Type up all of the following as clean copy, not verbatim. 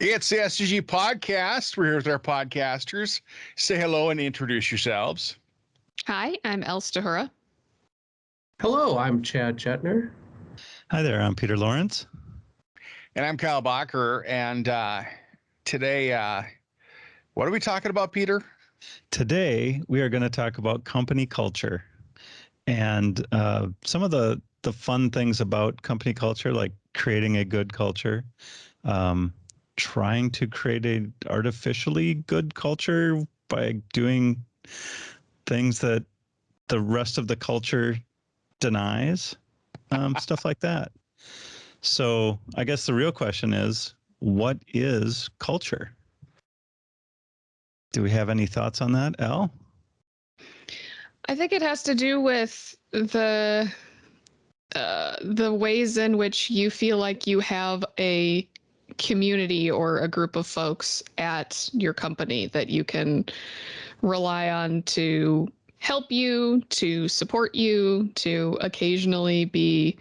It's the SDG podcast. We're here with our podcasters. Say hello and introduce yourselves. Hi, I'm Els Tahura. Hello, I'm Chad Chetner. Hi there, I'm Peter Lawrence. And I'm Kyle Bacher. And today, what are we talking about, Peter? Today, we are going to talk about company culture and some of the fun things about company culture, like creating a good culture, trying to create an artificially good culture by doing things that the rest of the culture denies, stuff like that. So I guess the real question is, what is culture? Do we have any thoughts on that, Elle? I think it has to do with the ways in which you feel like you have a community or a group of folks at your company that you can rely on to help you, to support you, to occasionally be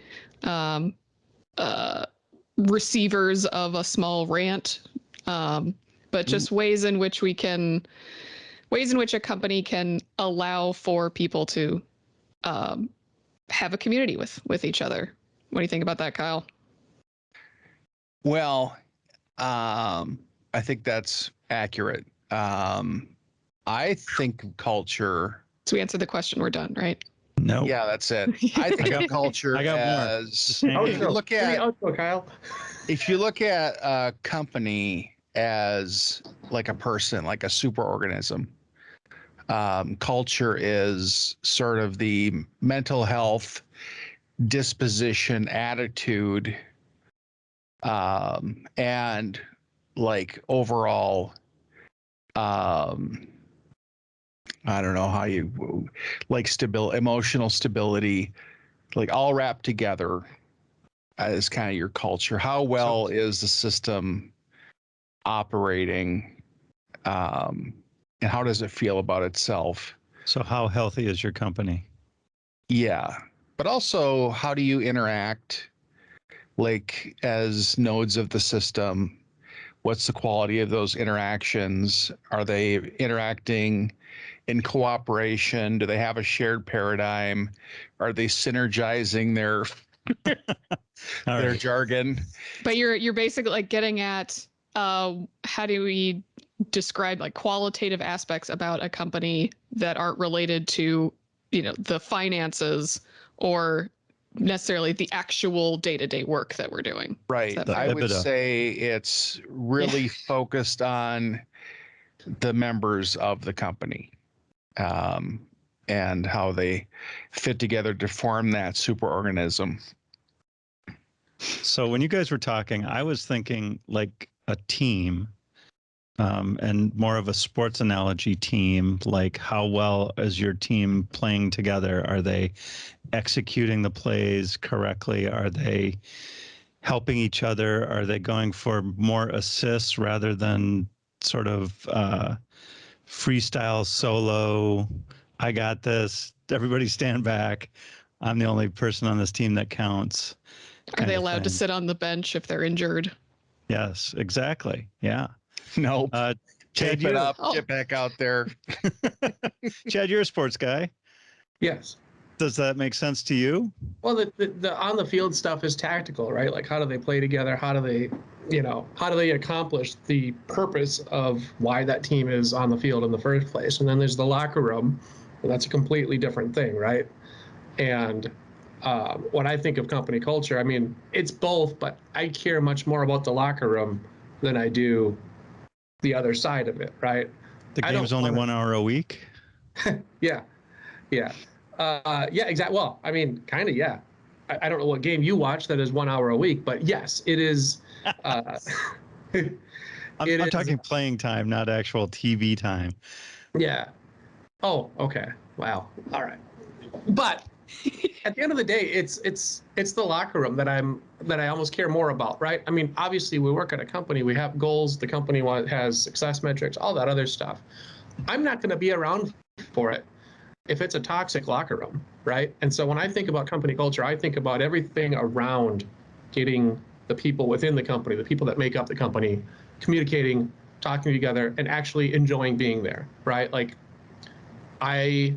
receivers of a small rant, but just ways in which a company can allow for people to have a community with each other. What do you think about that, Kyle? Well, I think that's accurate. I think culture. So we answered the question. We're done, right? No. Yeah, that's it. I think of culture I got as more. if you look at Kyle. if you look at a company as like a person, like a superorganism, culture is sort of the mental health, disposition, attitude, and like overall, I don't know how you like emotional stability, like all wrapped together as kind of your culture. How well is the system operating, and how does it feel about itself? So how healthy is your company? Yeah, but also how do you interact like as nodes of the system? What's the quality of those interactions? Are they interacting in cooperation? Do they have a shared paradigm? Are they synergizing their their jargon? But you're basically like getting at how do we describe like qualitative aspects about a company that aren't related to, the finances or necessarily the actual day-to-day work that we're doing. Right. I would say it's really focused on the members of the company, and how they fit together to form that superorganism. So when you guys were talking, I was thinking like a team, and more of a sports analogy team, like how well is your team playing together? Are they executing the plays correctly? Are they helping each other? Are they going for more assists rather than sort of freestyle solo? I got this. Everybody stand back. I'm the only person on this team that counts. Are they allowed to sit on the bench if they're injured? Yes, exactly. Yeah. No. Chad, Tape it up, get back out there. Chad, you're a sports guy. Yes. Does that make sense to you? Well, the on the field stuff is tactical, right? Like how do they play together? How do they accomplish the purpose of why that team is on the field in the first place? And then there's the locker room, and that's a completely different thing, right? And when I think of company culture, I mean, it's both, but I care much more about the locker room than I do the other side of it, right? The game's only 1 hour a week? Yeah. Yeah, exactly. Well, I mean, kind of, yeah. I don't know what game you watch that is 1 hour a week, but yes, it is. I'm talking playing time, not actual TV time. Yeah. Oh, okay. Wow. All right. But at the end of the day, it's the locker room that I almost care more about, right? I mean, obviously we work at a company, we have goals, the company has success metrics, all that other stuff. I'm not going to be around for it if it's a toxic locker room, right? And so when I think about company culture, I think about everything around getting the people within the company, the people that make up the company, communicating, talking together, and actually enjoying being there, right? Like I've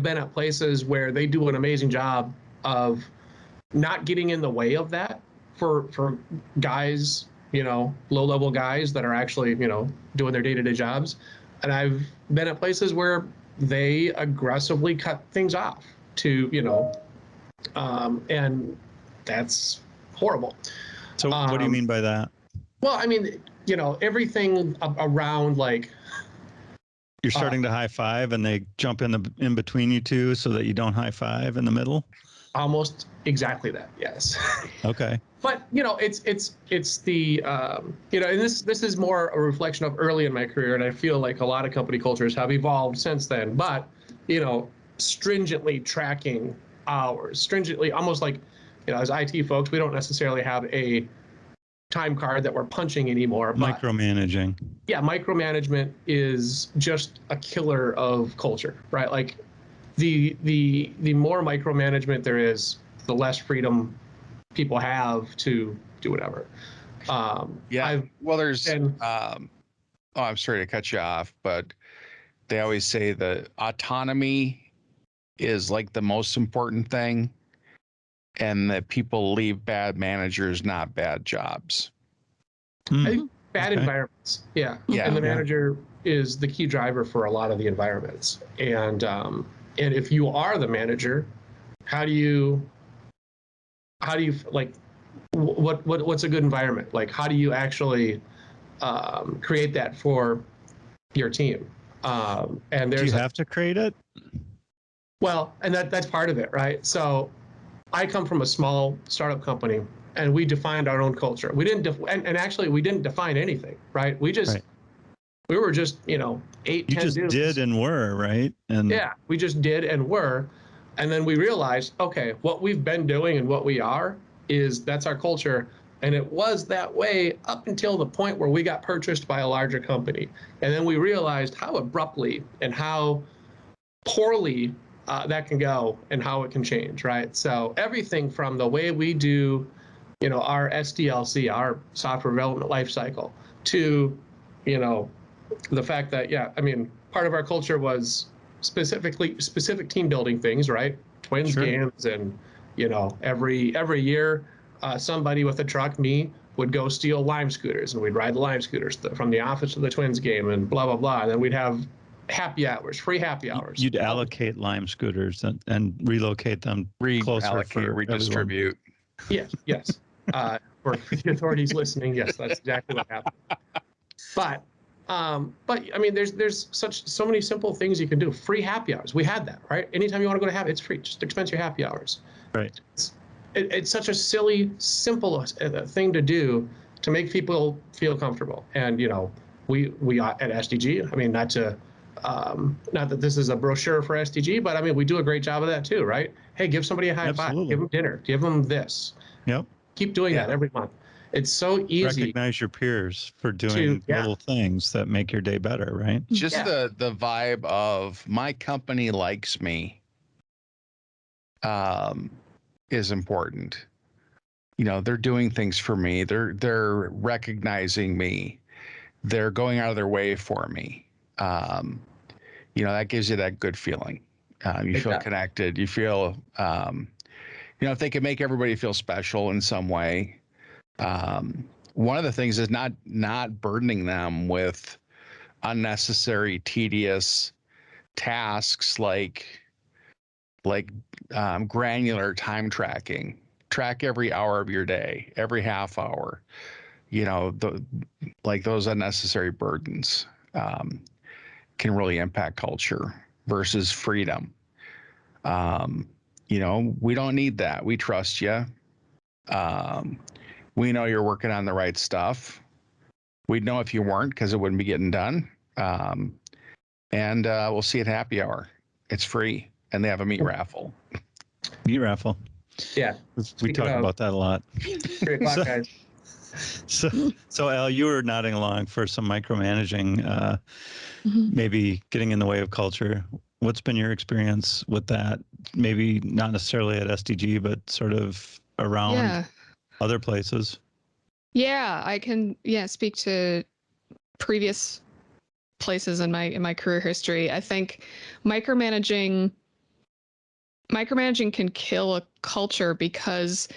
been at places where they do an amazing job of not getting in the way of that for guys, low-level guys that are actually, doing their day-to-day jobs. And I've been at places where they aggressively cut things off to, and that's horrible. So what do you mean by that? Well, I mean, everything around like, You're starting to high five and they jump in between you two so that you don't high five in the middle? almost exactly that, yes. Okay. But it's the and this is more a reflection of early in my career, and I feel like a lot of company cultures have evolved since then. But stringently tracking hours, stringently, almost like as IT folks, we don't necessarily have a time card that we're punching anymore. But Micromanaging. yeah, micromanagement is just a killer of culture, right? Like the more micromanagement there is, the less freedom people have to do whatever. There's I'm sorry to cut you off, but they always say the autonomy is like the most important thing, and that people leave bad managers, not bad jobs. I think bad environments, yeah. And the manager is the key driver for a lot of the environments. And if you are the manager, how do you like, what's a good environment? Like, how do you actually create that for your team? And do you have to create it? Well, and that's part of it, right? So I come from a small startup company, and we defined our own culture. We didn't and actually we didn't define anything, right? We were just 8, 10 just dudes. did and were, right? And yeah, we just did and were. And then we realized, okay, what we've been doing and what we are that's our culture. And it was that way up until the point where we got purchased by a larger company. And then we realized how abruptly and how poorly that can go and how it can change, right? So everything from the way we do, our SDLC, our software development lifecycle, to, the fact that, part of our culture was specific team building things, right? Twins games, and every year somebody with a truck, me, would go steal Lime scooters, and we'd ride the Lime scooters from the office to the Twins game, and blah blah blah. And then we'd have happy hours, free happy hours. You'd allocate Lime scooters and relocate them closer for redistribute. Yes. For the authorities listening, yes, that's exactly what happened. But there's so many simple things you can do. Free happy hours. We had that, right? Anytime you want to go to happy, it's free. Just expense your happy hours. Right. It's such a silly, simple thing to do to make people feel comfortable. And we at SDG. Not that this is a brochure for SDG, but we do a great job of that too, right? Hey, give somebody a high five, give them dinner, give them this. Yep. Keep doing that every month. It's so easy. Recognize your peers for doing little things that make your day better, right? Just the vibe of my company likes me is important. They're doing things for me. They're recognizing me. They're going out of their way for me. That gives you that good feeling. You feel connected. You feel, if they can make everybody feel special in some way. One of the things is not burdening them with unnecessary, tedious tasks like granular time tracking. Track every hour of your day, every half hour. Those unnecessary burdens can really impact culture versus freedom. We don't need that. We trust you. We know you're working on the right stuff. We'd know if you weren't, because it wouldn't be getting done. And we'll see you at happy hour. It's free, and they have a meat raffle. Meat raffle. Yeah. We talk about that a lot. 3 o'clock, guys. So Al, you were nodding along for some micromanaging, maybe getting in the way of culture. What's been your experience with that? Maybe not necessarily at SDG, but sort of around Yeah. other places? Yeah, I can speak to previous places in my career history. I think micromanaging can kill a culture because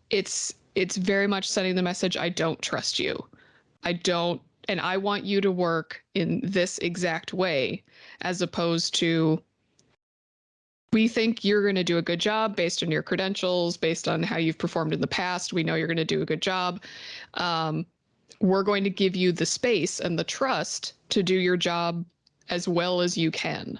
it's very much sending the message, I don't trust you. I don't, and I want you to work in this exact way, as opposed to, we think you're going to do a good job based on your credentials, based on how you've performed in the past. We know you're going to do a good job. We're going to give you the space and the trust to do your job as well as you can.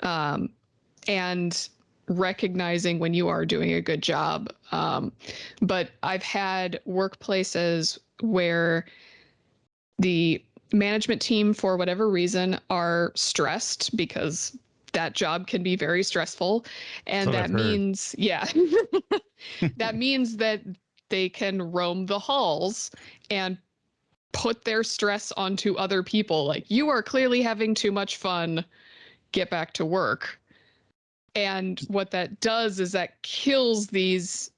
And recognizing when you are doing a good job. But I've had workplaces where the management team, for whatever reason, are stressed because that job can be very stressful. And that means, that means that they can roam the halls and put their stress onto other people. Like, you are clearly having too much fun, get back to work. And what that does is that kills these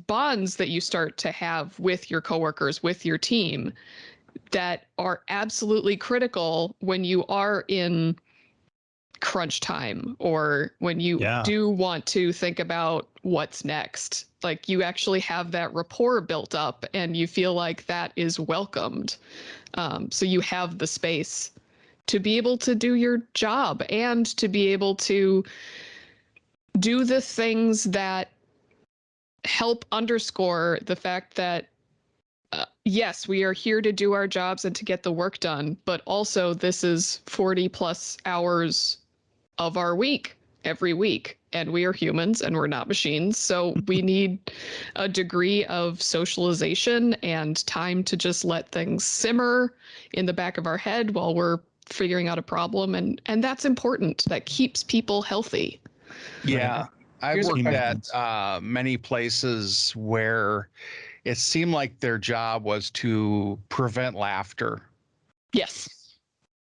bonds that you start to have with your coworkers, with your team, that are absolutely critical when you are in crunch time, or when you do want to think about what's next. Like, you actually have that rapport built up and you feel like that is welcomed. So you have the space to be able to do your job and to be able to do the things that help underscore the fact that yes, we are here to do our jobs and to get the work done, but also this is 40 plus hours of our week every week, and we are humans and we're not machines. So we need a degree of socialization and time to just let things simmer in the back of our head while we're figuring out a problem. And that's important. That keeps people healthy. Yeah. I've worked at many places where it seemed like their job was to prevent laughter. Yes.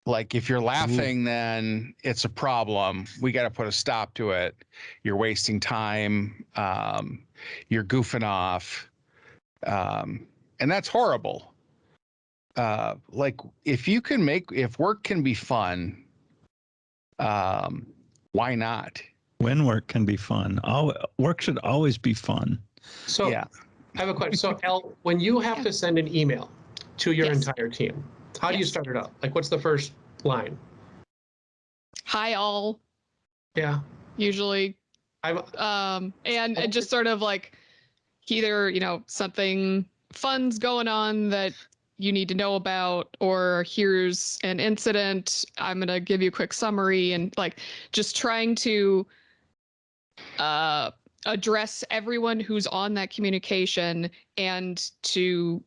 Like, if you're laughing, then it's a problem. We got to put a stop to it. You're wasting time. You're goofing off. And that's horrible. Like, if work can be fun, why not? When work can be fun. Work should always be fun. So I have a question. So Elle, when you have to send an email to your entire team, how do you start it up? Like, what's the first line? Hi, all. Yeah. Usually. And just sort of like, either, something fun's going on that you need to know about, or here's an incident, I'm going to give you a quick summary, and like just trying to address everyone who's on that communication, and to,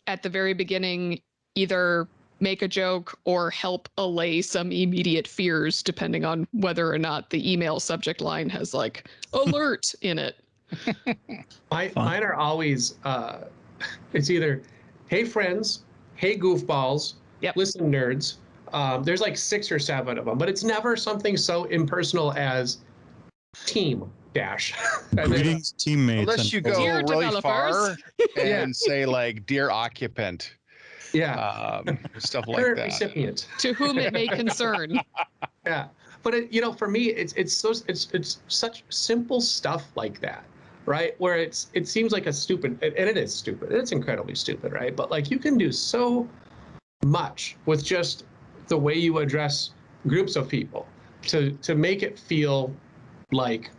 at the very beginning, either make a joke or help allay some immediate fears, depending on whether or not the email subject line has like alert in it. Mine are always, it's either, hey friends, hey goofballs, listen nerds. There's like 6 or 7 of them, but it's never something so impersonal as team dash. Greetings, teammates. Unless you go Dear really developers. far and say like, dear occupant. Stuff like Current that. recipient. To whom it may concern. Yeah, but for me, it's such simple stuff like that, right? Where it seems like a stupid, and it is stupid. It's incredibly stupid, right? But like, you can do so much with just the way you address groups of people to make it feel like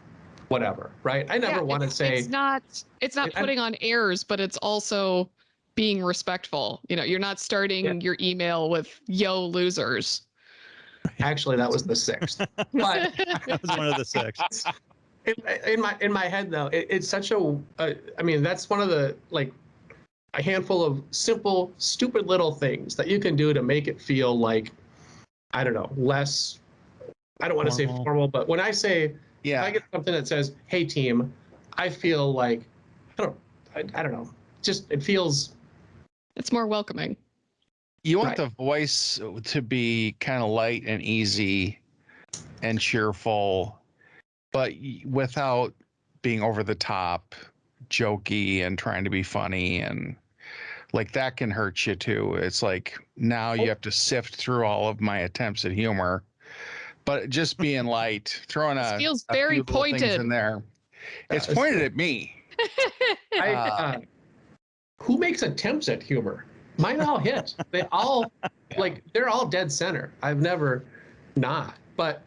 whatever, right? I never want to say it's not putting on airs, but it's also being respectful. You're not starting your email with "yo losers." Actually, that was the 6th. But that was one of the 6. In my head though, it's such I mean, that's one of the, like, a handful of simple, stupid little things that you can do to make it feel like, I don't know, less, I don't want to say formal, but when I say, if I get something that says, hey team, I feel like, I don't know, just, it feels. It's more welcoming. You want the voice to be kind of light and easy and cheerful, but without being over the top, jokey and trying to be funny, and like that can hurt you too. It's like now you have to sift through all of my attempts at humor, but just being light, throwing This feels a very few little things pointed. in there. It's pointed at me. Who makes attempts at humor? Mine all hit. They all they're all dead center. I've never not. But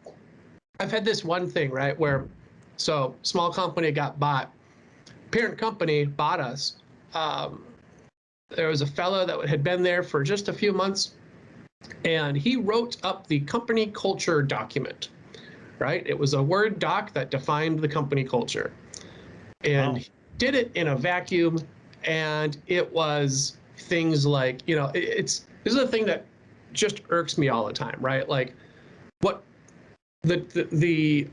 I've had this one thing, right, where so small company got bought. Parent company bought us. There was a fellow that had been there for just a few months, and he wrote up the company culture document, right? It was a Word doc that defined the company culture. And he did it in a vacuum, and it was things like, this is a thing that just irks me all the time, right? Like what the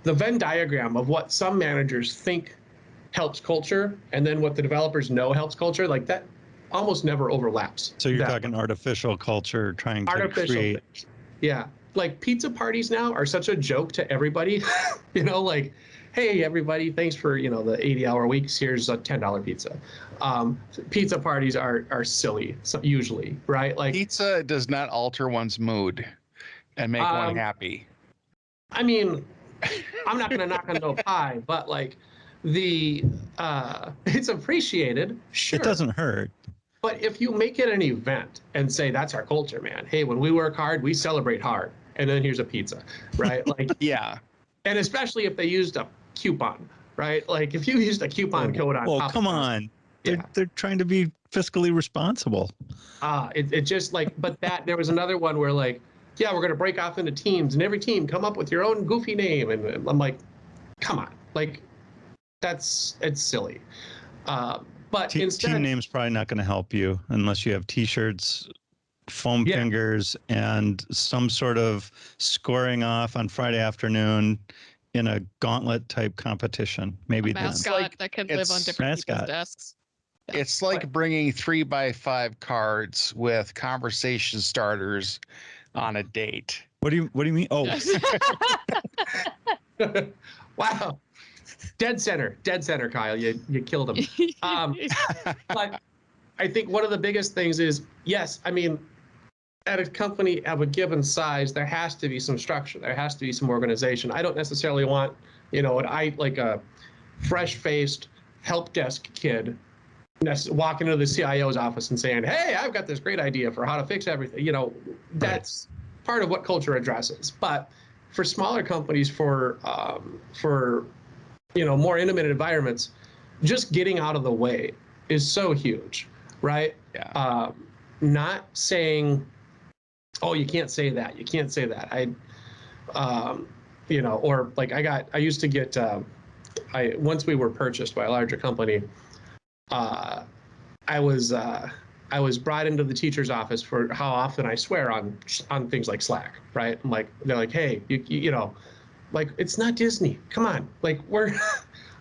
Venn diagram of what some managers think helps culture and then what the developers know helps culture, like that almost never overlaps. So you're talking artificial culture, trying to create. Things. Yeah. Like pizza parties now are such a joke to everybody, like, hey, everybody, thanks for, the 80-hour weeks. Here's a $10 pizza. Pizza parties are silly, usually, right? Like pizza does not alter one's mood and make one happy. I mean, I'm not going to knock on no pie, but like it's appreciated. Sure. It doesn't hurt. But if you make it an event and say, that's our culture, man. Hey, when we work hard, we celebrate hard. And then here's a pizza, right? Like, yeah. And especially if they used a coupon, right? Like if you used a coupon code on top. Oh, come on. They're trying to be fiscally responsible. It just like, but there was another one where like, yeah, we're going to break off into teams and every team come up with your own goofy name. And I'm like, come on. Like it's silly. But instead, team name's probably not going to help you unless you have T-shirts, foam fingers, and some sort of scoring off on Friday afternoon in a gauntlet type competition. Maybe a mascot that can live on different people's desks. Yeah. It's like bringing 3x5 cards with conversation starters on a date. What do you mean? Oh, wow. Dead center, Kyle. You killed him. But I think one of the biggest things is, yes, I mean, at a company of a given size, there has to be some structure. There has to be some organization. I don't necessarily want, like a fresh-faced help desk kid walking into the CIO's office and saying, hey, I've got this great idea for how to fix everything. That's part of what culture addresses. But for smaller companies, for more intimate environments, just getting out of the way is so huge, right? Yeah. Not saying, oh, you can't say that. You can't say that. Or like I used to get, once we were purchased by a larger company, I was brought into the teacher's office for how often I swear on things like Slack, right? I'm like, they're like, hey, like, it's not Disney. Come on. Like, we're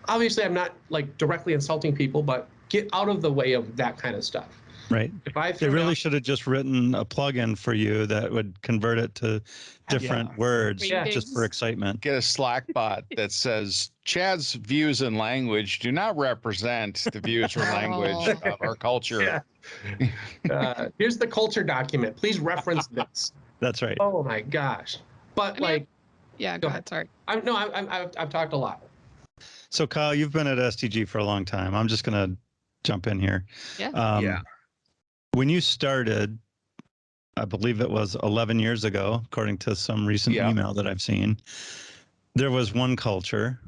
obviously I'm not like directly insulting people, but get out of the way of that kind of stuff. Right. They really should have just written a plugin for you that would convert it to different words just for excitement. Get a Slack bot that says Chad's views and language do not represent the views or language of our culture. Yeah. Here's the culture document. Please reference this. That's right. Oh my gosh. But yeah, go ahead. Sorry. I've talked a lot. So Kyle, you've been at STG for a long time. I'm just going to jump in here. Yeah. When you started, I believe it was 11 years ago, according to some recent email that I've seen, there was one culture.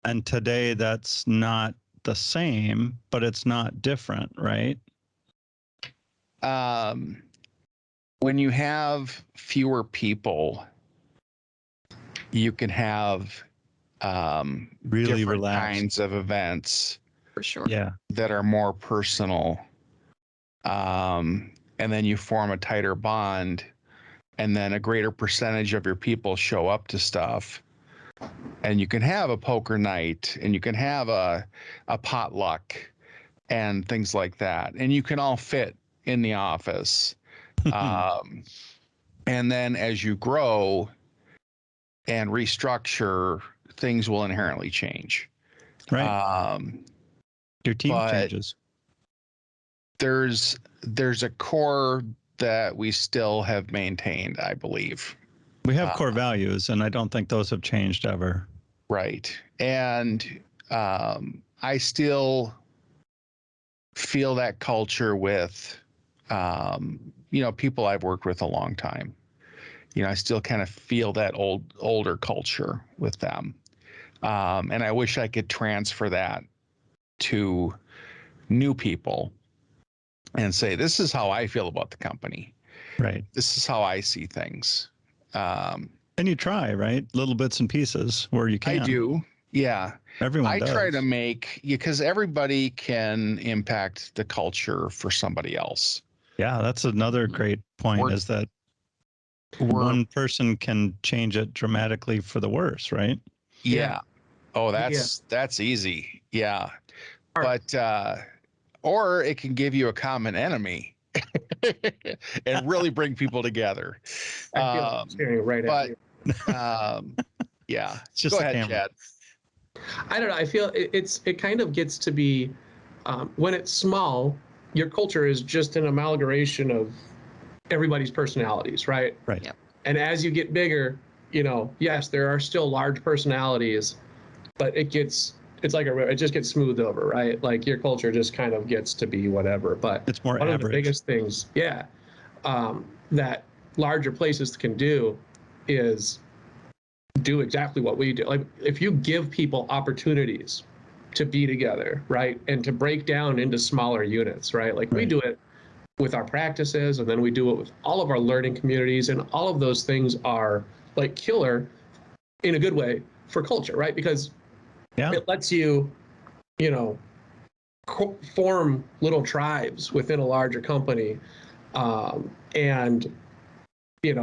And today that's not the same, but it's not different, right? When you have fewer people, you can have really different relaxed kinds of events for sure. Yeah. that are more personal. And then you form a tighter bond, and then a greater percentage of your people show up to stuff. And you can have a poker night, and you can have a potluck and things like that. And you can all fit in the office. And then as you grow and restructure, things will inherently change. Right. Your team but changes. there's a core that we still have maintained, I believe. We have core values, and I don't think those have changed ever. Right. And I still feel that culture with, people I've worked with a long time. I still kind of feel that older culture with them. And I wish I could transfer that to new people and say, this is how I feel about the company. Right. This is how I see things. And you try, right? Little bits and pieces where you can. I do. Yeah. Everyone does. I try to make, because everybody can impact the culture for somebody else. Yeah, that's another great point, is that one person can change it dramatically for the worse, right? Yeah. Oh, that's easy. Yeah. But or it can give you a common enemy and really bring people together. I feel like I'm staring right at you. Yeah. It's just Go a ahead, camera. Chad. I don't know. I feel it kind of gets to be when it's small, your culture is just an amalgamation of everybody's personalities, right? Right. Yep. And as you get bigger, yes, there are still large personalities, but it just gets smoothed over, right? Like your culture just kind of gets to be whatever. But it's more one average. of the biggest things, that larger places can do is do exactly what we do. Like if you give people opportunities to be together, right, and to break down into smaller units, right? Like we do it with our practices, and then we do it with all of our learning communities, and all of those things are like killer in a good way for culture, right? Because it lets you, form little tribes within a larger company, and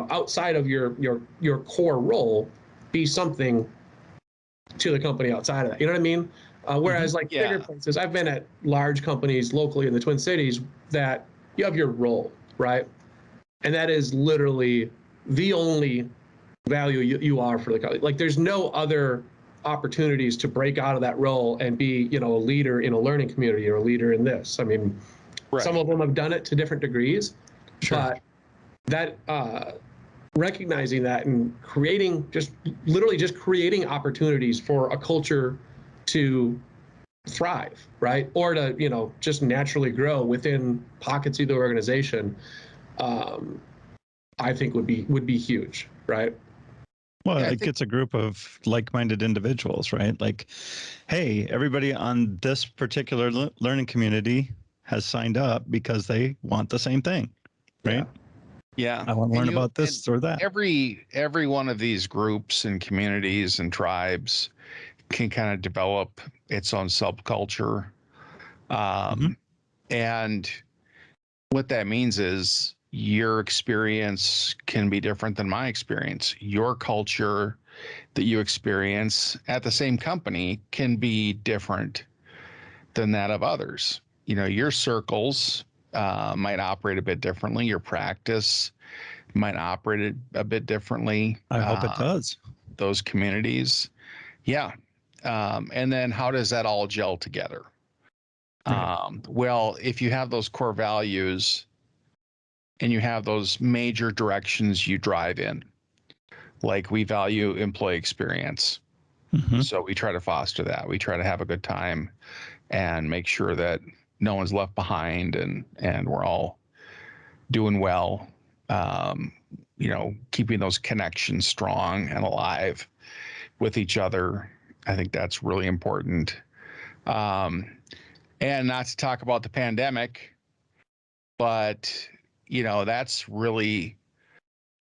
outside of your core role, be something to the company outside of that. You know what I mean? Whereas like bigger places, I've been at large companies locally in the Twin Cities that you have your role, right? And that is literally the only value you are for the company. Like there's no other opportunities to break out of that role and be, a leader in a learning community or a leader in this. I mean, some of them have done it to different degrees, but that recognizing that and creating literally creating opportunities for a culture to thrive, right? Or to, just naturally grow within pockets of the organization, I think would be huge, right? Well, it gets a group of like-minded individuals, right? Like, hey, everybody on this particular learning community has signed up because they want the same thing, right? Yeah. I want to learn about this or that. Every one of these groups and communities and tribes can kind of develop its own subculture. And what that means is your experience can be different than my experience. Your culture that you experience at the same company can be different than that of others. Your circles might operate a bit differently. Your practice might operate a bit differently. I hope it does. Those communities. Yeah. And then how does that all gel together? Well, if you have those core values and you have those major directions you drive in, like we value employee experience. So we try to foster that. We try to have a good time and make sure that no one's left behind and we're all doing well. Keeping those connections strong and alive with each other. I think that's really important. And not to talk about the pandemic, but that's really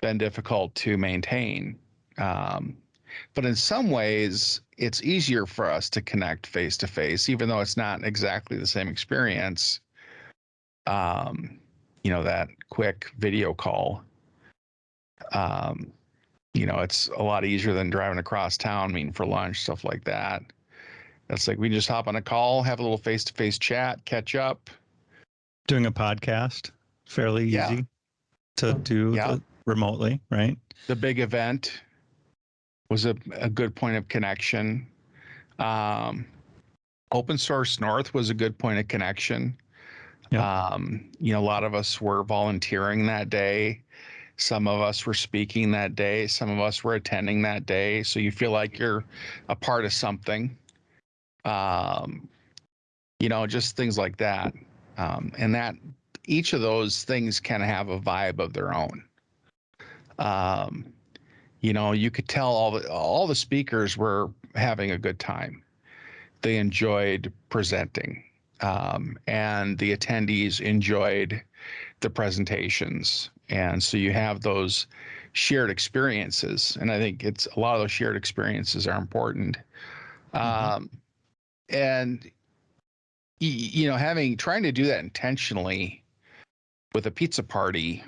been difficult to maintain. But in some ways, it's easier for us to connect face to face, even though it's not exactly the same experience. That quick video call. It's a lot easier than driving across town, meeting for lunch, stuff like that. That's like we just hop on a call, have a little face-to-face chat, catch up. Doing a podcast, fairly easy to do remotely, right? The big event was a good point of connection. Open Source North was a good point of connection. Yeah. You know, a lot of us were volunteering that day. Some of us were speaking that day. Some of us were attending that day. So you feel like you're a part of something. You know, just things like that. And that each of those things can have a vibe of their own. You know, you could tell all the speakers were having a good time. They enjoyed presenting, and the attendees enjoyed the presentations. And so you have those shared experiences, and I think it's a lot of those shared experiences are important. And you know, trying to do that intentionally with a pizza party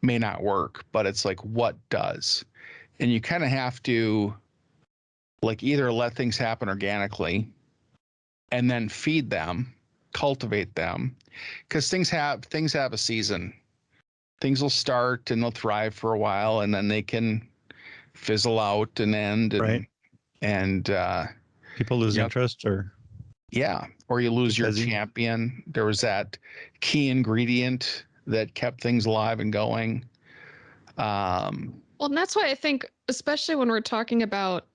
may not work, but it's like, what does? And you kind of have to like either let things happen organically and then feed them, cultivate them, because things have a season. Things will start and they'll thrive for a while, and then they can fizzle out and end, Right. and People lose you know, interest, or yeah, or you lose your Because champion. There was that key ingredient that kept things alive and going. Well, and that's why I think, especially when we're talking about,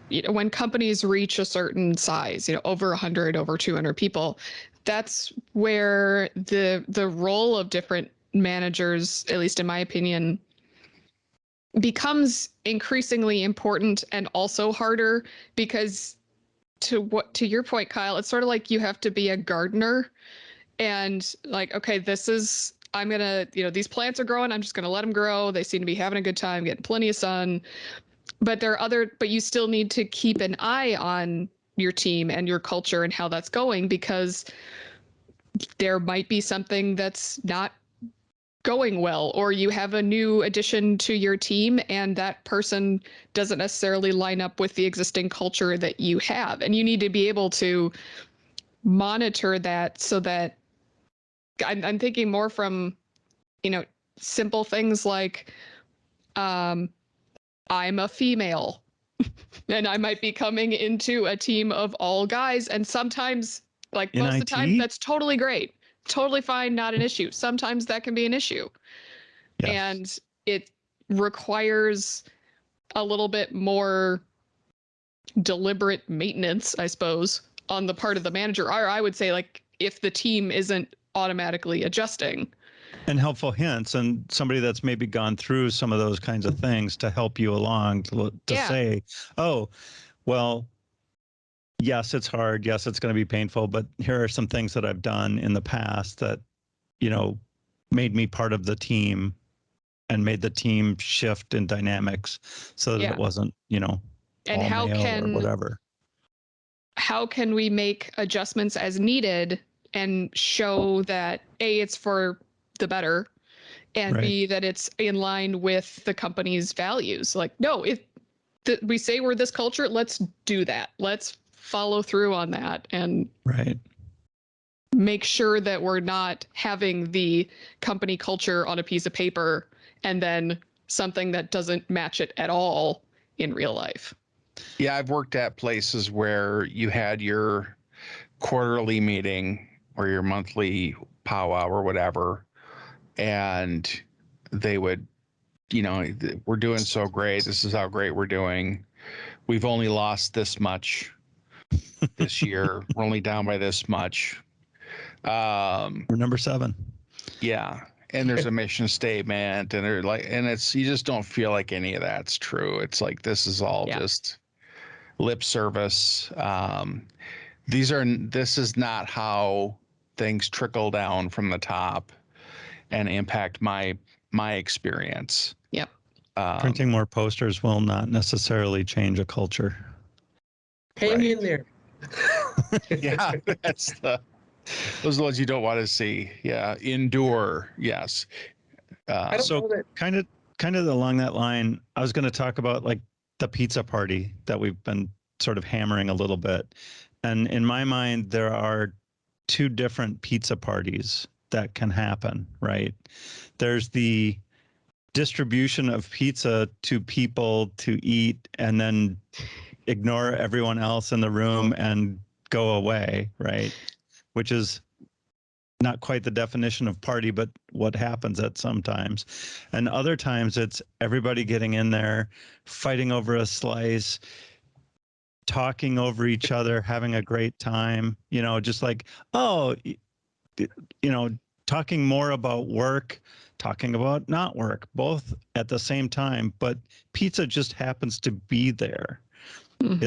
you know, when companies reach a certain size, you know, over 100, over 200 people, that's where the role of different managers, at least in my opinion, becomes increasingly important and also harder, because to your point, Kyle, it's sort of like you have to be a gardener and like, okay, I'm gonna, you know, these plants are growing, I'm just gonna let them grow. They seem to be having a good time, getting plenty of sun. But but you still need to keep an eye on your team and your culture and how that's going, because there might be something that's not going well, or you have a new addition to your team and that person doesn't necessarily line up with the existing culture that you have. And you need to be able to monitor that, so that I'm thinking more from, you know, simple things like, I'm a female and I might be coming into a team of all guys. And sometimes, like in most of the time, IT? that's totally great, totally fine, not an issue. Sometimes that can be an issue. Yes. And it requires a little bit more deliberate maintenance, I suppose, on the part of the manager. Or I would say, like, if the team isn't automatically adjusting. And helpful hints, and somebody that's maybe gone through some of those kinds of things to help you along to Yeah. say, oh, well, yes, it's hard. Yes, it's going to be painful, but here are some things that I've done in the past that, you know, made me part of the team and made the team shift in dynamics so that Yeah. it wasn't, you know, And all male or whatever. How can we make adjustments as needed and show that A, it's for the better, and Right. B, that it's in line with the company's values? Like, no, if we say we're this culture, let's do that. Let's follow through on that and Right. make sure that we're not having the company culture on a piece of paper and then something that doesn't match it at all in real life. Yeah, I've worked at places where you had your quarterly meeting or your monthly powwow or whatever, and they would, you know, we're doing so great. This is how great we're doing. We've only lost this much this year. We're only down by this much. We're number 7. Yeah. And there's a mission statement, and they're like, and it's, you just don't feel like any of that's true. It's like, this is all just lip service. This is not how things trickle down from the top and impact my experience. Yep. Printing more posters will not necessarily change a culture. Hang in there. Yeah, those are the ones you don't want to see. Yeah, endure. Yes. I don't know that. Kind of along that line, I was going to talk about like the pizza party that we've been sort of hammering a little bit. And in my mind, there are 2 different pizza parties that can happen, right? There's the distribution of pizza to people to eat and then ignore everyone else in the room and go away, right? Which is not quite the definition of party, but what happens at sometimes. And other times it's everybody getting in there, fighting over a slice, talking over each other, having a great time, just like, oh, talking more about work, talking about not work, both at the same time, but pizza just happens to be there. Mhm.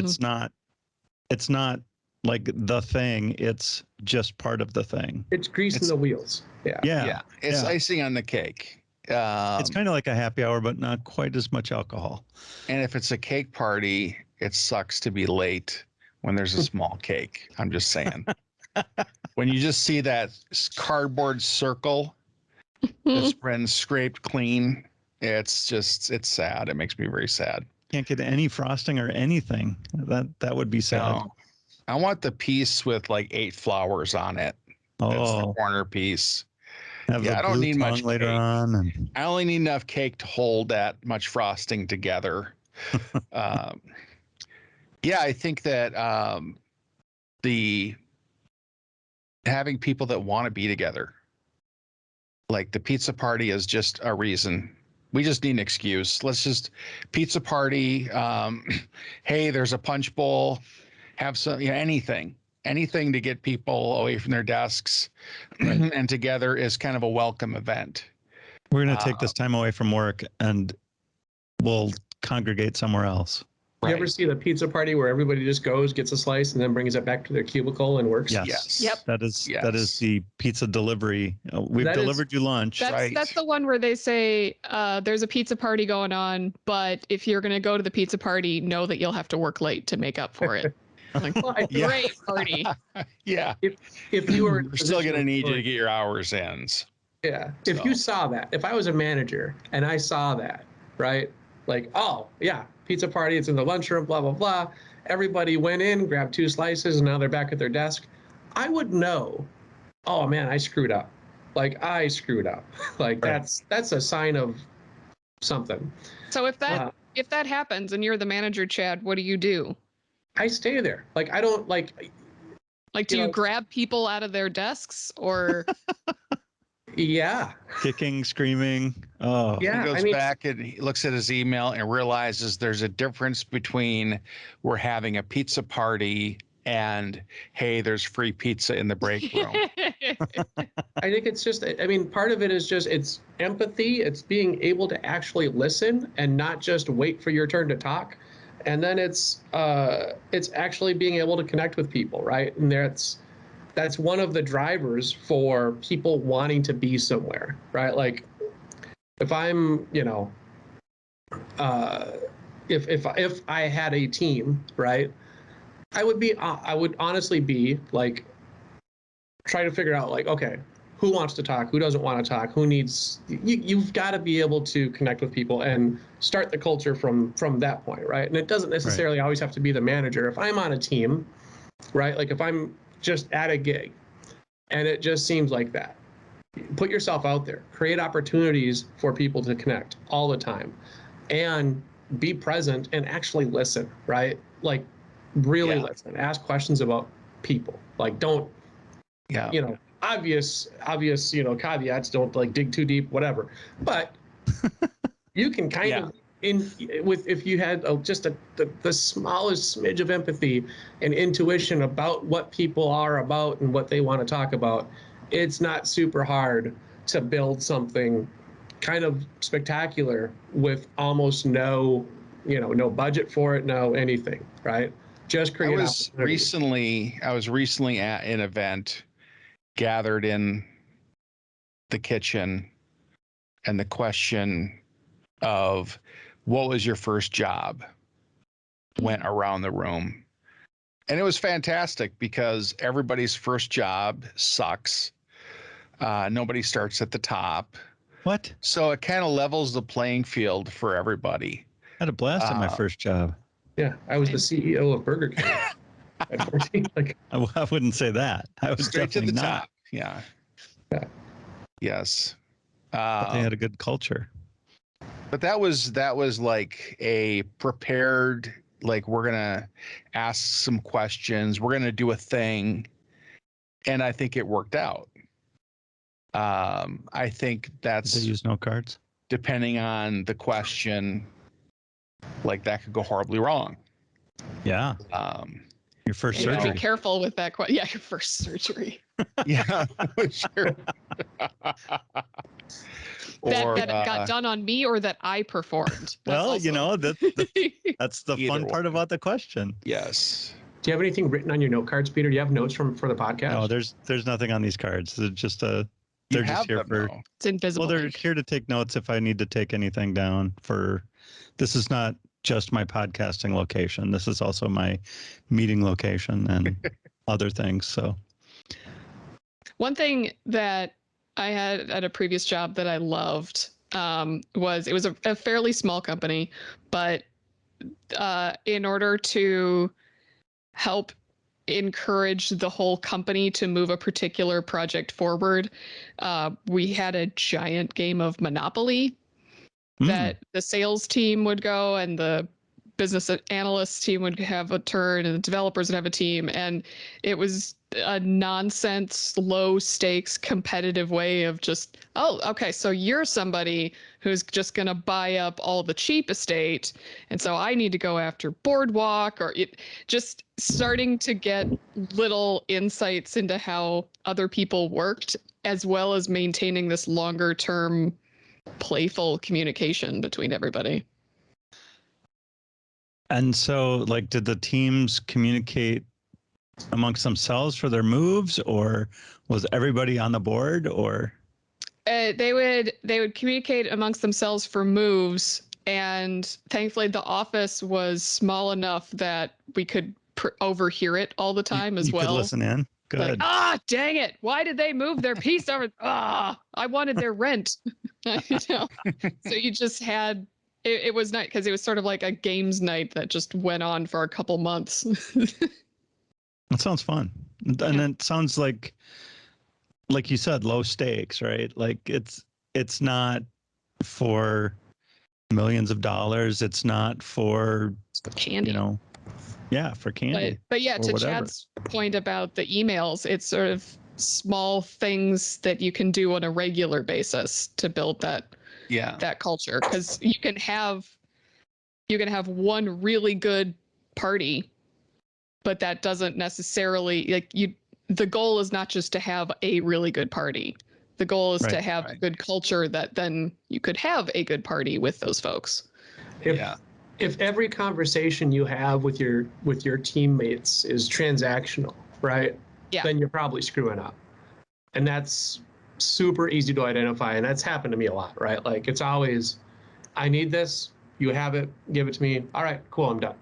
It's not like the thing, it's just part of the thing. It's greasing the wheels. Yeah. Yeah. It's yeah. icing on the cake. It's kind of like a happy hour, but not quite as much alcohol. And if it's a cake party, it sucks to be late when there's a small cake. I'm just saying. When you just see that cardboard circle that's been scraped clean, it's sad. It makes me very sad. Can't get any frosting or anything. That would be sad. No. I want the piece with like 8 flowers on it. That's the Oh, corner piece. have Yeah, the I don't blue need much tongue later cake. on. And I only need enough cake to hold that much frosting together. Yeah, I think that the having people that want to be together, like the pizza party, is just a reason. We just need an excuse. Let's just pizza party. Hey, there's a punch bowl. Have some, anything to get people away from their desks and together is kind of a welcome event. we're going to take this time away from work and we'll congregate somewhere else. You ever see the pizza party where everybody just goes, gets a slice, and then brings it back to their cubicle and works? Yes. Yep. That is the pizza delivery. We've That is- delivered you lunch. That's the one where they say there's a pizza party going on, but if you're going to go to the pizza party, know that you'll have to work late to make up for it. Like, Well, I think great party. Yeah. if you were in a We're still position going to of need you to authority- get your hours in. Yeah. If you saw that, if I was a manager and I saw that, right? Like, oh, yeah, pizza party, it's in the lunchroom, blah, blah, blah. Everybody went in, grabbed 2 slices, and now they're back at their desk. I would know, oh, man, I screwed up. Like, I screwed up. Like, Right. that's a sign of something. So if that happens and you're the manager, Chad, what do you do? I stay there. Like, I don't, like, Like, do You you know- grab people out of their desks or yeah. Kicking, screaming. Oh, Yeah. He goes I mean, back and he looks at his email and realizes there's a difference between we're having a pizza party and, hey, there's free pizza in the break room. I think it's just, I mean, part of it is just, it's empathy. It's being able to actually listen and not just wait for your turn to talk. And then it's actually being able to connect with people, right? And that's one of the drivers for people wanting to be somewhere, right? Like if I'm, if I had a team, right? I would honestly be like, try to figure out like, okay, who wants to talk, who doesn't want to talk, who needs, you've got to be able to connect with people and start the culture from that point, right? And it doesn't necessarily always have to be the manager. If I'm on a team, right, like if I'm just at a gig and it just seems like that, put yourself out there, create opportunities for people to connect all the time and be present and actually listen, right? Like really listen, ask questions about people, like don't, obvious, caveats, don't like dig too deep, whatever. But you can kind of if you had just the smallest smidge of empathy and intuition about what people are about and what they want to talk about, it's not super hard to build something kind of spectacular with almost no budget for it, no anything, right? Just create. I was recently at an event, gathered in the kitchen, and the question of what was your first job went around the room. And it was fantastic because everybody's first job sucks. Nobody starts at the top. what? So it kind of levels the playing field for everybody. I had a blast at my first job. Yeah, I was the CEO of Burger King at 14. Like, I wouldn't say that. I was Straight to the definitely not. top. Yeah. Yeah. Yes. But they had a good culture. But that was like a prepared like we're gonna ask some questions, we're gonna do a thing, and I think it worked out. I think Did that's they use note cards? depending on the question, like that could go horribly wrong. Yeah. Your first You gotta surgery. be careful with that. Yeah, your first surgery. Yeah, sure. That got done on me or that I performed. That's Well, you know, also- that's the Either fun part one. about the question. Yes. Do you have anything written on your note cards, Peter? Do you have notes for the podcast? No, there's nothing on these cards. They're just You they're have just here them, for though. It's invisible. well, they're ink. here to take notes if I need to take anything down for this is not just my podcasting location. This is also my meeting location and other things. So One thing that I had at a previous job that I loved was it was a fairly small company, but in order to help encourage the whole company to move a particular project forward, we had a giant game of Monopoly that the sales team would go and the business analyst team would have a turn and the developers would have a team. And it was a nonsense, low stakes, competitive way of just, oh, okay, so you're somebody who's just going to buy up all the cheap estate. And so I need to go after Boardwalk, or it just starting to get little insights into how other people worked, as well as maintaining this longer term playful communication between everybody. And so, like, did the teams communicate amongst themselves for their moves, or was everybody on the board, or? They would communicate amongst themselves for moves, and thankfully the office was small enough that we could overhear it all the time as you well. Could listen in. Good. Like, dang it! Why did they move their piece over? I wanted their rent. You know? So you just had. It was nice because it was sort of like a games night that just went on for a couple months. That sounds fun. And it sounds like you said, low stakes, right? Like it's not for millions of dollars. It's not for Candy. For candy. But yeah, to whatever. Chad's point about the emails, it's sort of small things that you can do on a regular basis to build that culture, because you can have one really good party, but that doesn't necessarily the goal is not just to have a really good party. The goal is to have a good culture that then you could have a good party with those folks. If every conversation you have with your teammates is transactional, right? Yeah. Then you're probably screwing up. And that's super easy to identify. And that's happened to me a lot, right? Like it's always, I need this, you have it, give it to me. All right, cool, I'm done.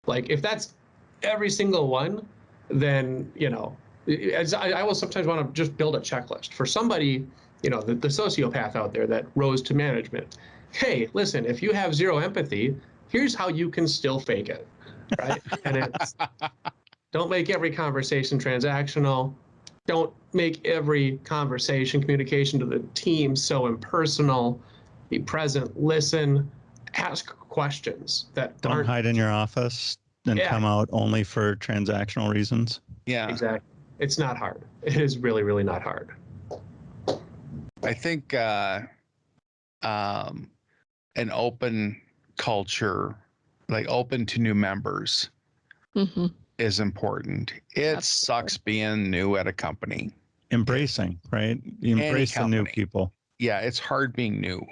Like if that's every single one, then, I will sometimes want to just build a checklist for somebody, the sociopath out there that rose to management. Hey, listen, if you have zero empathy, here's how you can still fake it, right? And it's, don't make every conversation transactional. Don't make every communication to the team so impersonal. Be present, listen, ask questions that don't hide in your office and come out only for transactional reasons. Yeah, exactly. It's not hard. It is really, really not hard. I think an open culture, like open to new members, is important. It sucks being new at a company. Embracing, right? You embrace the new people. Yeah, it's hard being new.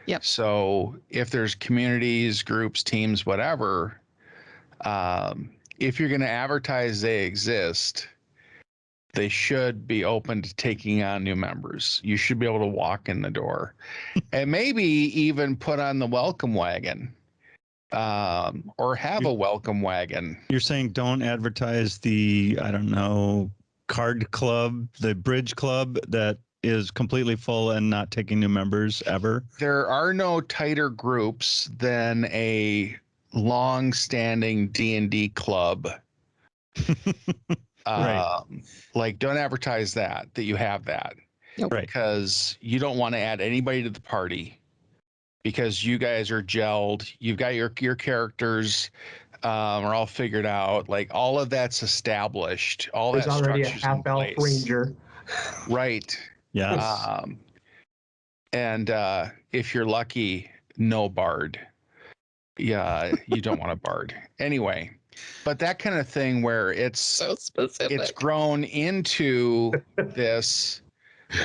Yep. So if there's communities, groups, teams, whatever, if you're going to advertise they exist, they should be open to taking on new members. You should be able to walk in the door and maybe even put on the welcome wagon, or have a welcome wagon. You're saying don't advertise the, I don't know, card club, the bridge club that is completely full and not taking new members ever? There are no tighter groups than a long-standing D&D club. Right. Like don't advertise that you have that. Nope. Right. Because you don't want to add anybody to the party, because you guys are gelled. You've got your characters. are all figured out. Like all of that's established. All There's that already a structure's in half-elf place. ranger. Right. Yes. And if you're lucky, no bard. Yeah, you don't want a bard. Anyway, but that kind of thing where it's So specific. it's grown into this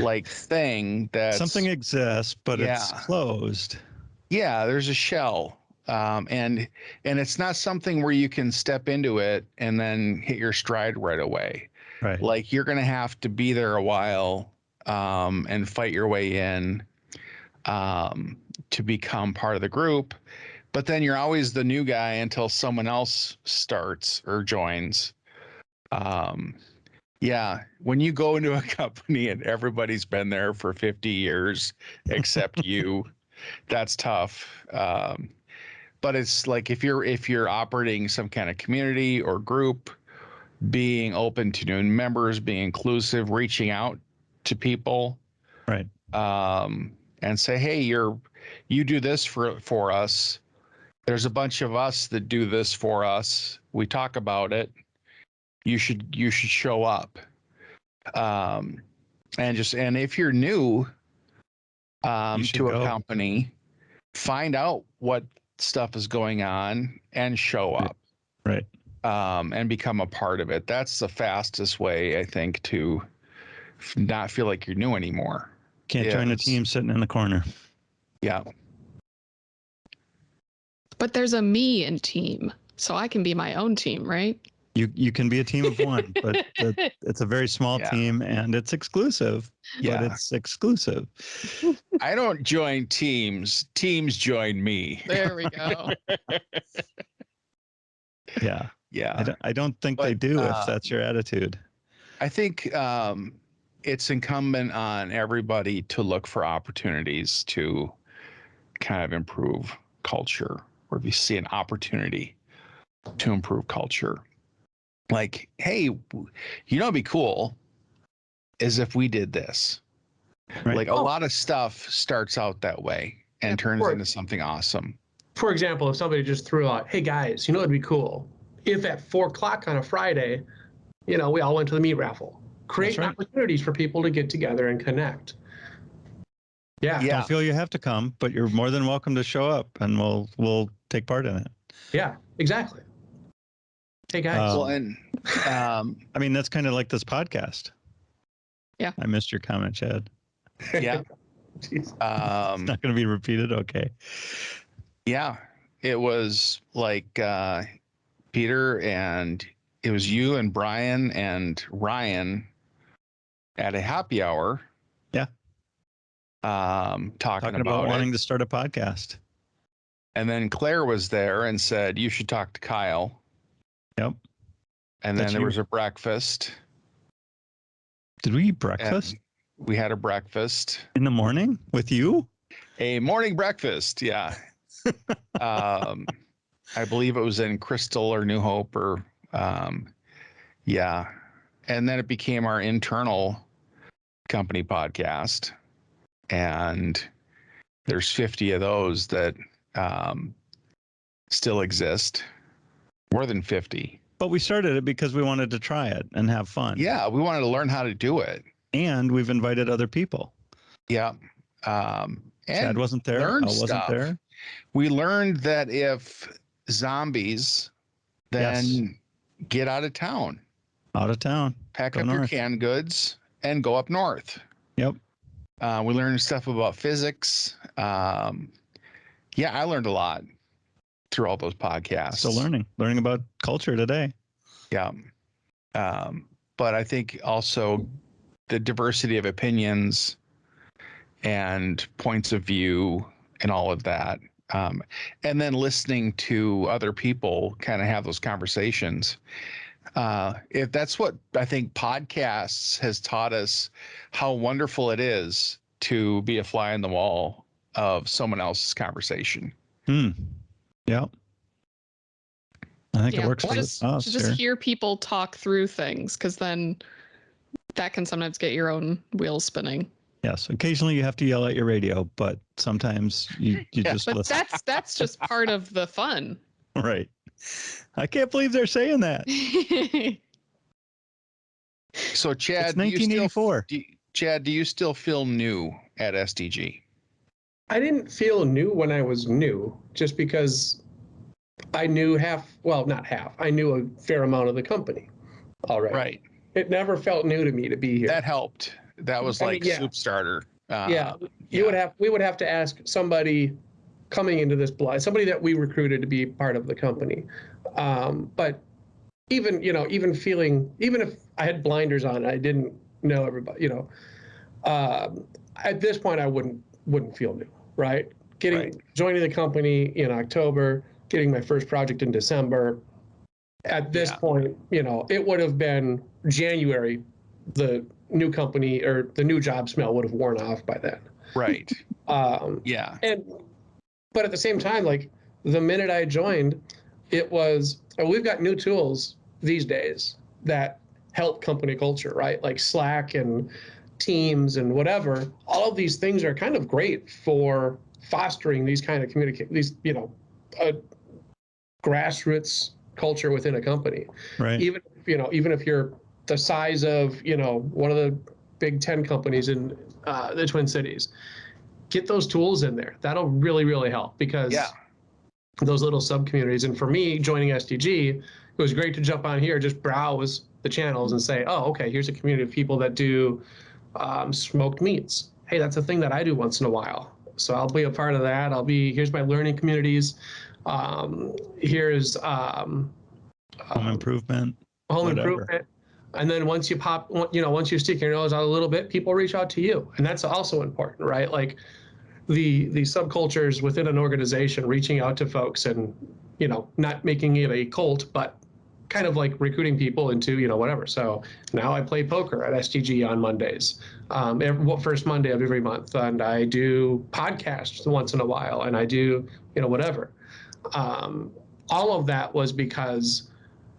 like thing that's Something exists, but it's Yeah. closed. yeah, there's a shell. And it's not something where you can step into it and then hit your stride right away. Right. Like you're gonna have to be there a while and fight your way in to become part of the group. But then you're always the new guy until someone else starts or joins. Yeah, when you go into a company and everybody's been there for 50 years except you, that's tough. But it's like if you're operating some kind of community or group, being open to new members, being inclusive, reaching out to people, Right. and say, hey, you do this for us. There's a bunch of us that do this for us. We talk about it. You should show up. And if you're new to a company, find out what stuff is going on and show up. Right. And become a part of it. That's the fastest way, I think, to not feel like you're new anymore. Can't join a team sitting in the corner. Yeah. But there's a me in team, so I can be my own team, right? You can be a team of one, but it's a very small team and it's exclusive. Yeah. But it's exclusive. I don't join teams. Teams join me. There we go. Yeah. Yeah. I don't think they do if that's your attitude. I think it's incumbent on everybody to look for opportunities to kind of improve culture, or if you see an opportunity to improve culture. Like, hey, it'd be cool is if we did this. Right. Like a lot of stuff starts out that way and turns into something awesome. For example, if somebody just threw out, hey guys, it'd be cool if at 4:00 on a Friday, we all went to the meat raffle. Create opportunities for people to get together and connect. Yeah. Don't feel you have to come, but you're more than welcome to show up and we'll take part in it. Yeah, exactly. Hey guys. Well, and I mean, that's kind of like this podcast. Yeah. I missed your comment, Chad. yeah. It's not going to be repeated. Okay. Yeah, it was like Peter, and it was you and Brian and Ryan at a happy hour. Yeah. Talking about wanting to start a podcast. And then Claire was there and said, you should talk to Kyle. Yep. And then there was a breakfast. Did we eat breakfast? And we had a breakfast. In the morning with you? A morning breakfast, yeah. I believe it was in Crystal or New Hope or, yeah. And then it became our internal company podcast. And there's 50 of those that still exist. More than 50. But we started it because we wanted to try it and have fun. Yeah, we wanted to learn how to do it. And we've invited other people. Yeah. And Chad wasn't there. I wasn't there. We learned that if zombies, then get out of town. Out of town. Pack up your canned goods and go up north. Yep. We learned stuff about physics. I learned a lot through all those podcasts. Still learning about culture today. Yeah. But I think also the diversity of opinions and points of view and all of that. And then listening to other people kind of have those conversations. If that's what I think podcasts has taught us, how wonderful it is to be a fly on the wall of someone else's conversation. Yeah. I think it works for us. Just hear people talk through things, because then that can sometimes get your own wheels spinning. Yes. Occasionally you have to yell at your radio, but sometimes you just but listen. that's just part of the fun. Right. I can't believe they're saying that. So Chad, It's 1984. Chad, do you still feel new at SDG? I didn't feel new when I was new, just because I knew not half, I knew a fair amount of the company already. Right. It never felt new to me to be here. That helped. That was like soup starter. We would have to ask somebody coming into this somebody that we recruited to be part of the company. But even if I had blinders on, I didn't know everybody, at this point I wouldn't feel new, right? Joining the company in October, getting my first project in December. At this point, it would have been January, the new company or the new job smell would have worn off by then. Right. But at the same time, like the minute I joined, it was, we've got new tools these days that help company culture, right? Like Slack and Teams and whatever. All of these things are kind of great for fostering these kind of grassroots culture within a company. Right. Even if you're the size of, one of the big 10 companies in the Twin Cities, get those tools in there. That'll really, really help, because those little sub communities. And for me, joining SDG, it was great to jump on here, just browse the channels and say, oh, okay, here's a community of people that do smoked meats. Hey, that's a thing that I do once in a while. So I'll be a part of that. Here's my learning communities. Here's home improvement. And then once you stick your nose out a little bit, people reach out to you. And that's also important, right? Like the subcultures within an organization reaching out to folks and, not making it a cult, but kind of like recruiting people into, whatever. So now I play poker at SDG on Mondays, first Monday of every month. And I do podcasts once in a while, and I do, whatever. All of that was because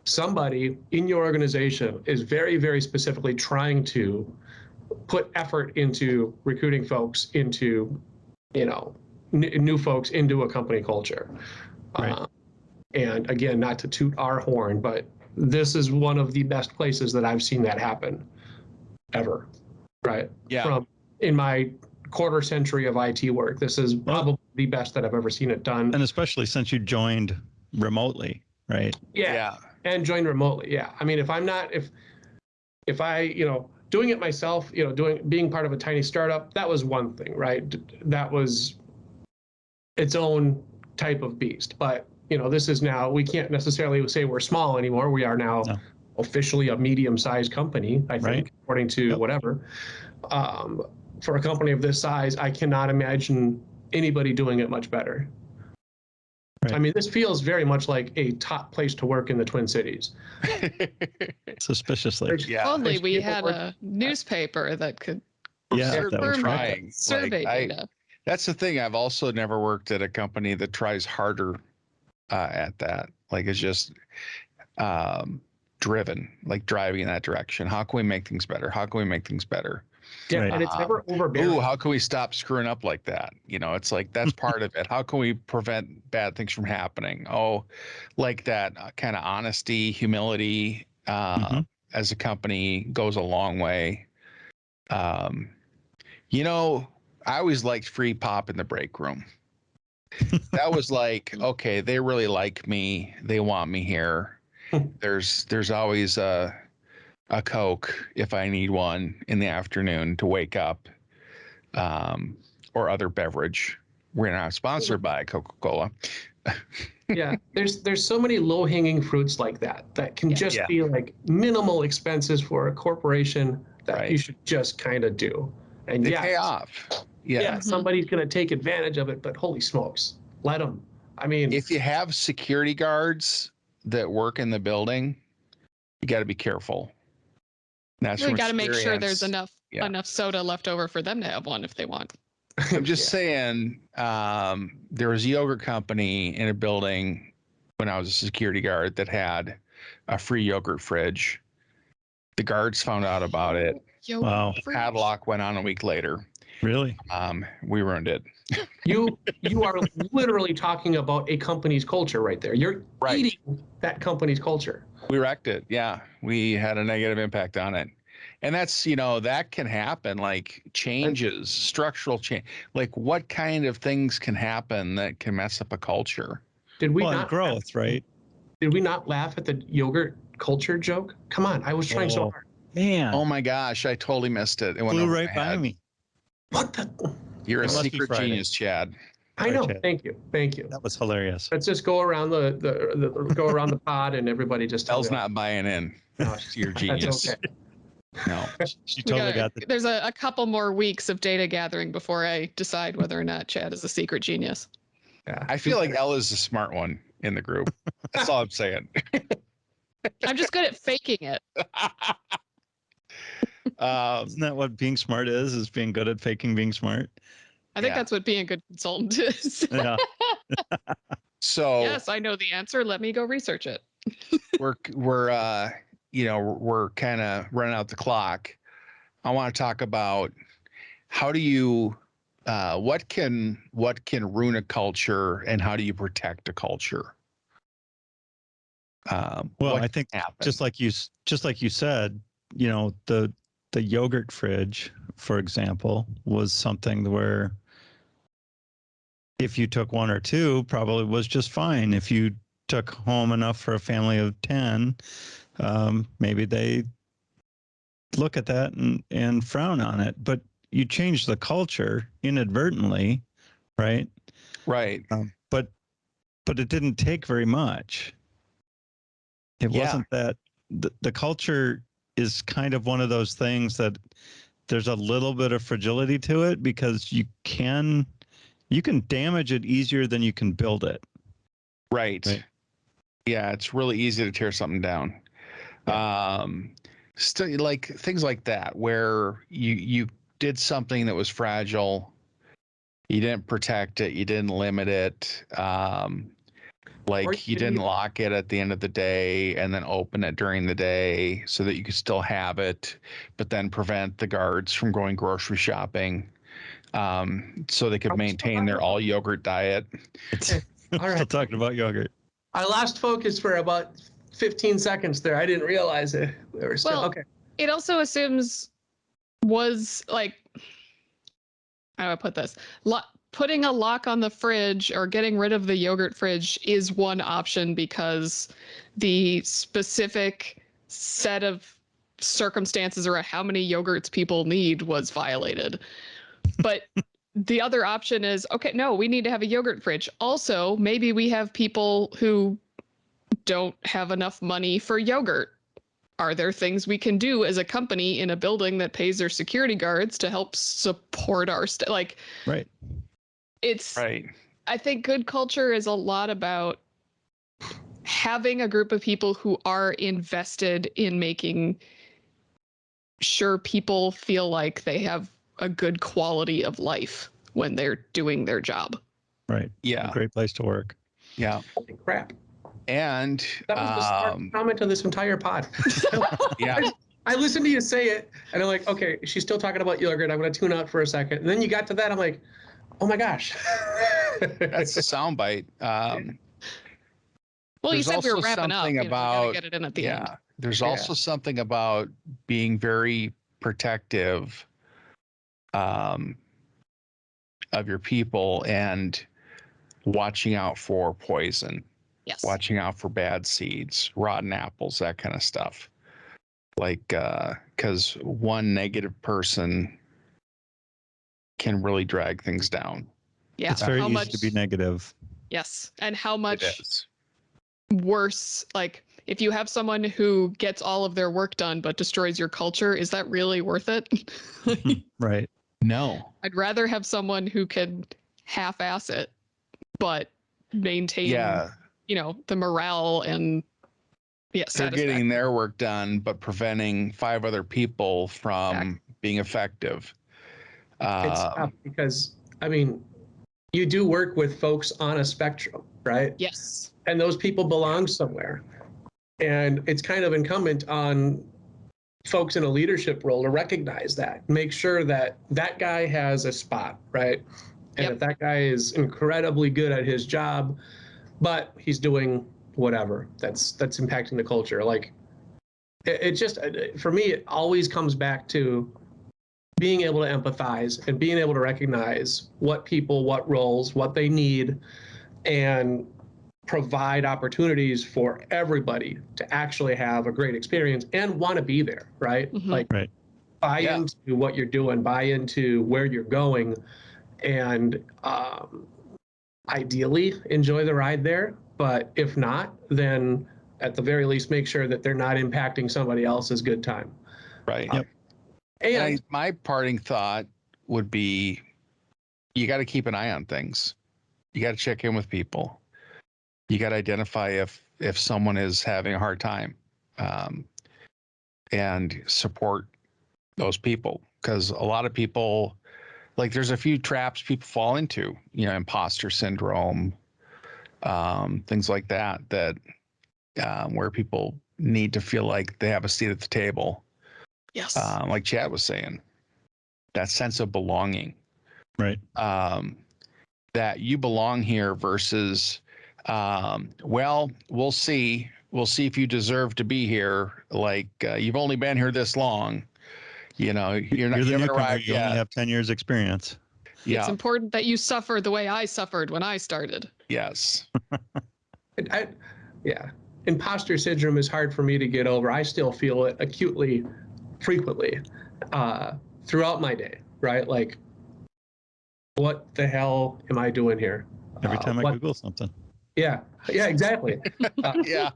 somebody in your organization is very, very specifically trying to put effort into recruiting folks into, new folks into a company culture. Right. And again, not to toot our horn, but this is one of the best places that I've seen that happen ever. Right. Yeah. In my quarter century of IT work, this is probably the best that I've ever seen it done. And especially since you joined remotely, right? Yeah. And joined remotely. Yeah. I mean, if I, doing it myself, being part of a tiny startup, that was one thing, right? That was its own type of beast. But, this is now, we can't necessarily say we're small anymore. We are now officially a medium-sized company, I think, according to whatever. For a company of this size, I cannot imagine anybody doing it much better. Right. I mean, this feels very much like a top place to work in the Twin Cities. Suspiciously. Yeah. Only we had a newspaper that could trying survey data. That's the thing. I've also never worked at a company that tries harder at that. Like, it's just driven, like driving in that direction. How can we make things better? How can we make things better? Yeah, and it's never overbearing. Ooh, how can we stop screwing up like that? It's like, that's part of it. How can we prevent bad things from happening? Oh, like that kind of honesty, humility as a company goes a long way. I always liked free pop in the break room. That was like, okay, they really like me. They want me here. There's always a Coke if I need one in the afternoon to wake up, or other beverage. We're not sponsored by Coca-Cola. Yeah, there's so many low-hanging fruits like that can just be like minimal expenses for a corporation that you should just kind of do. And they pay off. Yeah, somebody's going to take advantage of it, but holy smokes, let them. I mean, if you have security guards that work in the building, you got to be careful. That's we got to make sure there's enough soda left over for them to have one if they want. I'm just saying, there was a yogurt company in a building when I was a security guard that had a free yogurt fridge. The guards found out about it. Wow. Padlock went on a week later. Really? We ruined it. You are literally talking about a company's culture right there. You're Right. eating that company's culture. We wrecked it. Yeah. We had a negative impact on it. And that's, you know, that can happen, like changes, structural change. Like what kind of things can happen that can mess up a culture? Did we Well, and not growth, right? Did we not laugh at the yogurt culture joke? Come on, I was trying so Oh, hard. man. Oh my gosh, I totally missed it. It went Flew over right my by head. me. What the? You're a It must be secret Friday. genius, Chad. I Sorry, know. Chad. Thank you. Thank you. That was hilarious. Let's just go around go around the pod and everybody just tell Elle's me. not buying in No, to your that's genius. okay. No. She We totally got the. there's a couple more weeks of data gathering before I decide whether or not Chad is a secret genius. Yeah. I feel like Elle is the smart one in the group. That's all I'm saying. I'm just good at faking it. Isn't that what being smart is being good at faking being smart? I think Yeah. that's what being a good consultant is. Yeah. So Yes, I know the answer. Let me go research it. we're you know, we're kind of running out the clock. I want to talk about how do you what can ruin a culture and how do you protect a culture? Well, what I think can happen? just like you said, you know, the yogurt fridge, for example, was something where if you took one or two, probably was just fine. If you took home enough for a family of 10, maybe they look at that and frown on it. But you change the culture inadvertently, right? Right. But it didn't take very much. It Yeah. wasn't that the culture is kind of one of those things that there's a little bit of fragility to it because you can damage it easier than you can build it. Right. Yeah, it's really easy to tear something down. Still, like things like that where you did something that was fragile, you didn't protect it, you didn't limit it, like you didn't lock it at the end of the day and then open it during the day so that you could still have it, but then prevent the guards from going grocery shopping, so they could maintain their all yogurt diet. All right. Still talking about yogurt. I lost focus for about 15 seconds there. I didn't realize it. We were still Well, okay. It also assumes was like, how do I put this? Putting a lock on the fridge or getting rid of the yogurt fridge is one option because the specific set of circumstances around how many yogurts people need was violated. But the other option is, okay, no, we need to have a yogurt fridge. Also, maybe we have people who don't have enough money for yogurt. Are there things we can do as a company in a building that pays their security guards to help support our like? Right. It's Right. I think good culture is a lot about having a group of people who are invested in making sure people feel like they have a good quality of life when they're doing their job. Right. Yeah. A great place to work. Yeah. Holy crap. And That was the smart comment of this entire pod. yeah. I listened to you say it, and I'm like, okay, she's still talking about yogurt. I'm going to tune out for a second. And then you got to that. I'm like, oh my gosh. That's the soundbite. Well, you There's said we were also wrapping up. something You gotta about- get it in at the end. There's also something about being very protective of your people and watching out for poison, Yes. watching out for bad seeds, rotten apples, that kind of stuff. Like, because one negative person can really drag things down. Yeah. It's very How easy much, to be negative. Yes. And how It much is. worse, like if you have someone who gets all of their work done but destroys your culture, is that really worth it? Right. No. I'd rather have someone who can half-ass it, but maintain, you know, the morale and They're getting their work done, but preventing 5 other people from being effective. It's tough because, I mean, you do work with folks on a spectrum, right? Yes. And those people belong somewhere. And it's kind of incumbent on folks in a leadership role to recognize that, make sure that that guy has a spot, right? And if that guy is incredibly good at his job, but he's doing whatever that's impacting the culture, like it just, for me, it always comes back to being able to empathize and being able to recognize what people, what roles, what they need, and provide opportunities for everybody to actually have a great experience and want to be there, right? Like buy into what you're doing, buy into where you're going, and ideally enjoy the ride there. But if not, then at the very least, make sure that they're not impacting somebody else's good time. Right. And my parting thought would be, you got to keep an eye on things. You got to check in with people. You got to identify if someone is having a hard time, and support those people. Because a lot of people, like, there's a few traps people fall into, imposter syndrome, things like that, where people need to feel like they have a seat at the table. Yes. Like Chad was saying, that sense of belonging, right? That you belong here versus, well, we'll see if you deserve to be here. Like, you've only been here this long, you're not, You're the you haven't newcomer. arrived You yet. only have 10 years experience. Yeah. It's important that you suffer the way I suffered when I started. Yes. Imposter syndrome is hard for me to get over. I still feel it acutely, frequently, throughout my day, right? Like, what the hell am I doing here? Every time I Google something. Yeah, exactly. Yeah.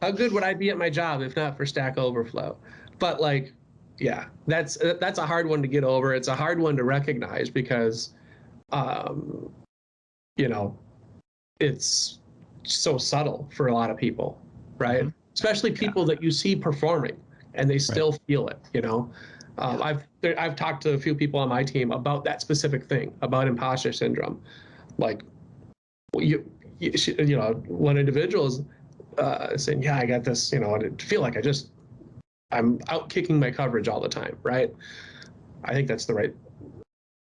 How good would I be at my job if not for Stack Overflow? But like, yeah, that's a hard one to get over. It's a hard one to recognize because, it's so subtle for a lot of people, right? Especially people that you see performing and they still feel it, I've talked to a few people on my team about that specific thing, about imposter syndrome. Like, one individual is saying, I got this, and I feel like I'm out kicking my coverage all the time, right? I think that's the right,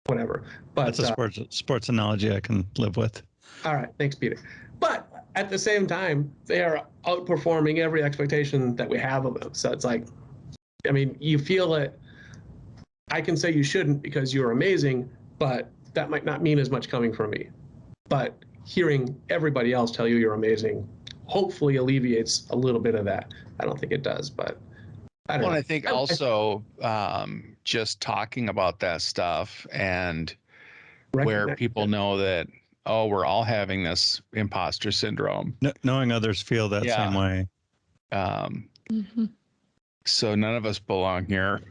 whatever. But that's a sports analogy I can live with. All right, thanks, Peter. But at the same time, they are outperforming every expectation that we have of them. So it's like, you feel it. I can say you shouldn't because you're amazing, but that might not mean as much coming from me. But hearing everybody else tell you you're amazing hopefully alleviates a little bit of that. I don't think it does, but I don't know. I think also just talking about that stuff and where people know that, we're all having this imposter syndrome. Knowing others feel that same way. So none of us belong here.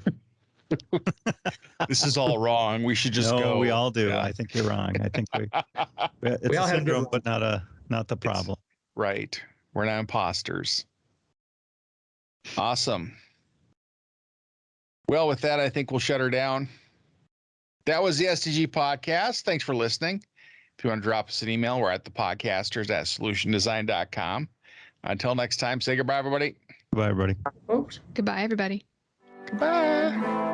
This is all wrong. We should just go. We all do. I think you're wrong. I think it's we all a have syndrome, but not the problem. Right. We're not imposters. Awesome. Well, with that, I think we'll shut her down. That was the SDG podcast. Thanks for listening. If you want to drop us an email, we're at thepodcasters@solutiondesign.com. Until next time, say goodbye, everybody. Goodbye, everybody. Folks. Goodbye, everybody. Goodbye.